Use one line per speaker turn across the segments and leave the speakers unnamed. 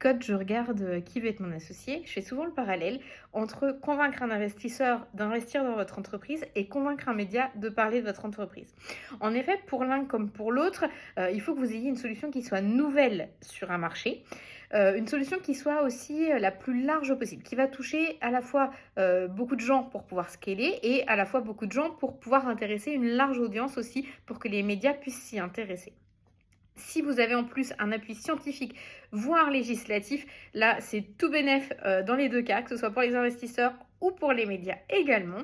Quand je regarde, qui va être mon associé, je fais souvent le parallèle entre convaincre un investisseur d'investir dans votre entreprise et convaincre un média de parler de votre entreprise. En effet, pour l'un comme pour l'autre, il faut que vous ayez une solution qui soit nouvelle sur un marché, une solution qui soit aussi, la plus large possible, qui va toucher à la fois, beaucoup de gens pour pouvoir scaler et à la fois beaucoup de gens pour pouvoir intéresser une large audience aussi, pour que les médias puissent s'y intéresser. Si vous avez en plus un appui scientifique, voire législatif, là, c'est tout bénef dans les deux cas, que ce soit pour les investisseurs ou pour les médias également.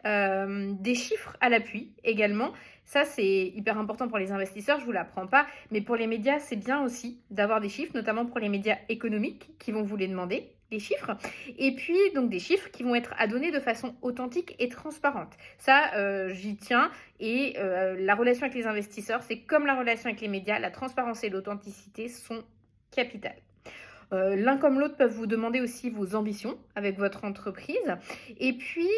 Des chiffres à l'appui également. Ça, c'est hyper important pour les investisseurs, je ne vous l'apprends pas, mais pour les médias, c'est bien aussi d'avoir des chiffres, notamment pour les médias économiques qui vont vous les demander, les chiffres. Et puis, donc, des chiffres qui vont être à donner de façon authentique et transparente. Ça, j'y tiens. Et la relation avec les investisseurs, c'est comme la relation avec les médias, la transparence et l'authenticité sont capitales. L'un comme l'autre peuvent vous demander aussi vos ambitions avec votre entreprise. Et puis,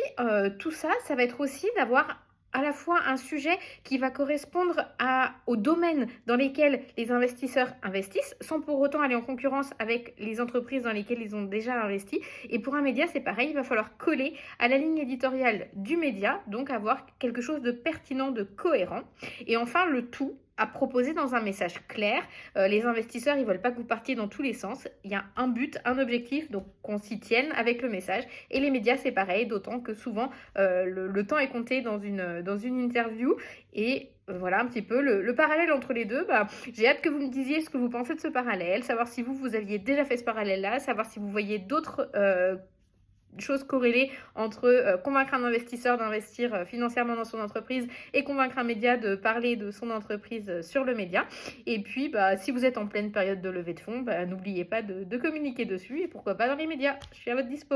tout ça, ça va être aussi d'avoir à la fois un sujet qui va correspondre au domaine dans lesquels les investisseurs investissent, sans pour autant aller en concurrence avec les entreprises dans lesquelles ils ont déjà investi. Et pour un média, c'est pareil, il va falloir coller à la ligne éditoriale du média, donc avoir quelque chose de pertinent, de cohérent. Et enfin, le tout à proposer dans un message clair. Les investisseurs, ils veulent pas que vous partiez dans tous les sens. Il y a un but, un objectif, donc qu'on s'y tienne avec le message. Et les médias, c'est pareil, d'autant que souvent, le temps est compté dans une interview. Et voilà un petit peu le parallèle entre les deux. J'ai hâte que vous me disiez ce que vous pensez de ce parallèle, savoir si vous aviez déjà fait ce parallèle-là, savoir si vous voyez d'autres choses corrélées entre convaincre un investisseur d'investir financièrement dans son entreprise et convaincre un média de parler de son entreprise sur le média. Et puis, si vous êtes en pleine période de levée de fonds, n'oubliez pas de communiquer dessus et pourquoi pas dans les médias. Je suis à votre dispo.